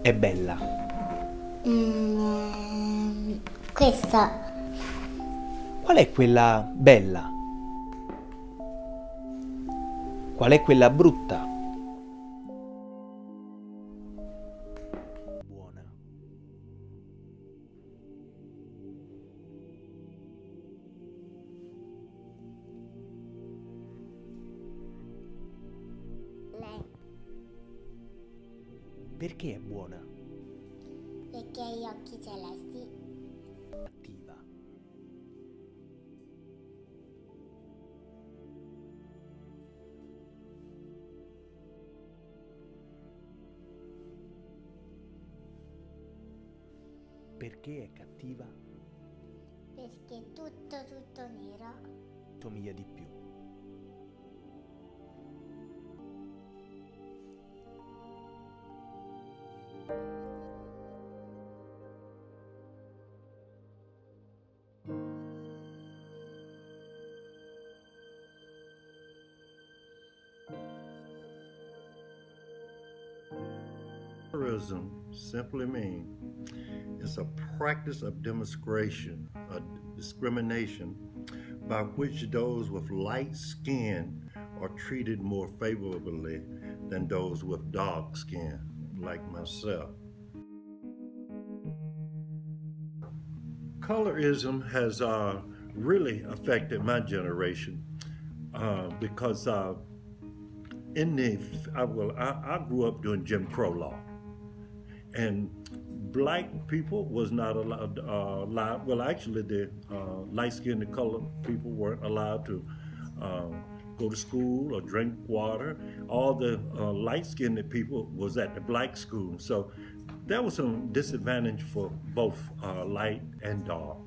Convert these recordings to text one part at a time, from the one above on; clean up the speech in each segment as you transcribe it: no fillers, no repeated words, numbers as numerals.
è bella? Questa. Qual è quella bella? Qual è quella brutta? Buona. Lei. Perché è buona? Perché ha gli occhi celesti. Cattiva. Perché è cattiva? Perché è tutto nero. Somiglia di più. Colorism simply means it's a practice of discrimination by which those with light skin are treated more favorably than those with dark skin, like myself. Colorism has really affected my generation because I grew up during Jim Crow law. And black people was not allowed, well actually the light-skinned colored people weren't allowed to go to school or drink water. All the light-skinned people was at the black school. So there was some disadvantage for both light and dark.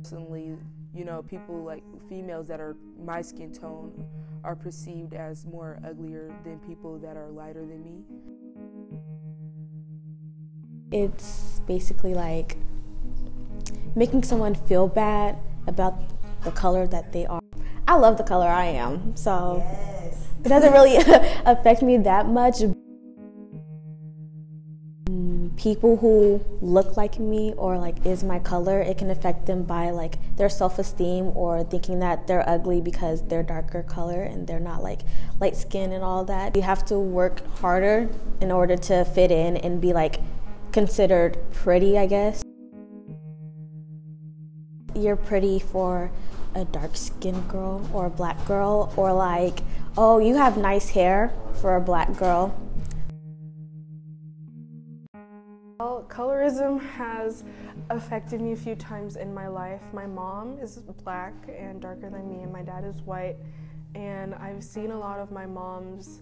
Personally, you know, people like females that are my skin tone are perceived as more uglier than people that are lighter than me. It's basically like making someone feel bad about the color that they are. I love the color I am, so yes. It doesn't really affect me that much. People who look like me or like is my color, it can affect them by like their self-esteem or thinking that they're ugly because they're darker color and they're not like light skin and all that. You have to work harder in order to fit in and be like considered pretty, I guess. You're pretty for a dark-skinned girl or a black girl, or like, oh, you have nice hair for a black girl. Well, colorism has affected me a few times in my life. My mom is black and darker than me, and my dad is white. And I've seen a lot of my mom's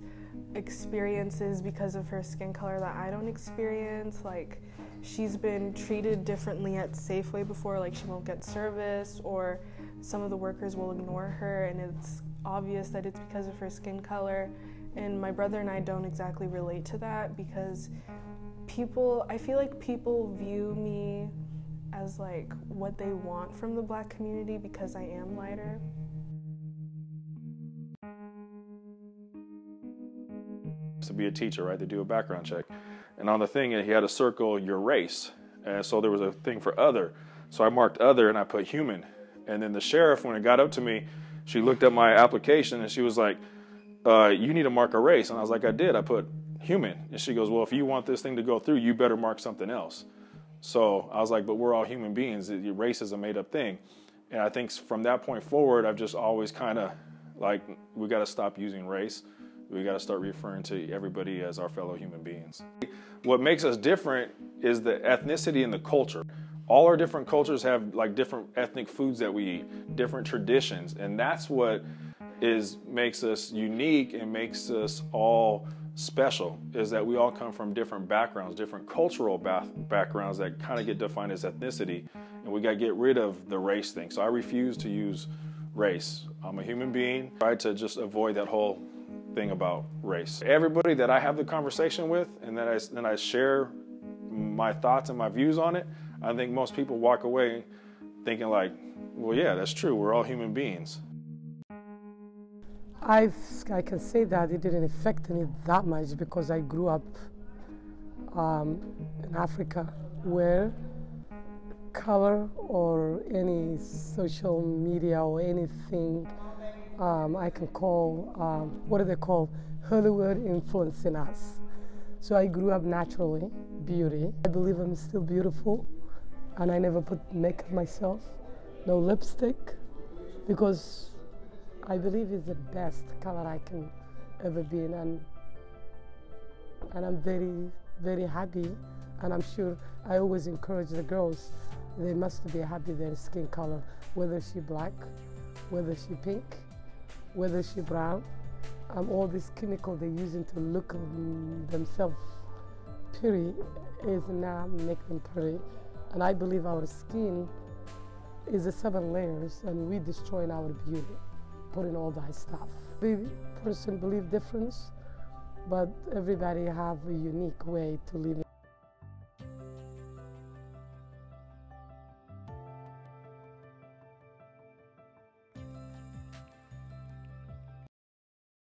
experiences because of her skin color that I don't experience. Like, she's been treated differently at Safeway before, like she won't get service, or some of the workers will ignore her, and it's obvious that it's because of her skin color. And my brother and I don't exactly relate to that because I feel like people view me as like what they want from the black community because I am lighter. To be a teacher, right? They do a background check. And on the thing, he had to circle your race. And so there was a thing for other. So I marked other and I put human. And then the sheriff, when it got up to me, she looked at my application and she was like, you need to mark a race. And I was like, I did. I put human. And she goes, well, if you want this thing to go through, you better mark something else. So I was like, but we're all human beings. Race is a made-up thing. And I think from that point forward, I've just always kind of like, we got to stop using race. We got to start referring to everybody as our fellow human beings. What makes us different is the ethnicity and the culture. All our different cultures have like different ethnic foods that we eat, different traditions, and that's what makes us unique and makes us all special, is that we all come from different backgrounds, different cultural backgrounds that kind of get defined as ethnicity, and we got to get rid of the race thing. So I refuse to use race. I'm a human being. I try to just avoid that whole thing about race. Everybody that I have the conversation with and that I share my thoughts and my views on it, I think most people walk away thinking like, well, yeah, that's true. We're all human beings. I can say that it didn't affect me that much because I grew up in Africa, where color or any social media or anything I can call, what do they call, Hollywood influencing us. So I grew up naturally, beauty. I believe I'm still beautiful, and I never put makeup myself, no lipstick, because I believe it's the best color I can ever be in, and I'm very, very happy, and I'm sure I always encourage the girls, they must be happy their skin color, whether she black, whether she pink, whether she brown. All this chemical they're using to look themselves pretty is not make them pretty. And I believe our skin is the 7 layers, and we destroying our beauty, putting all that stuff. Every person believe difference, but everybody have a unique way to live.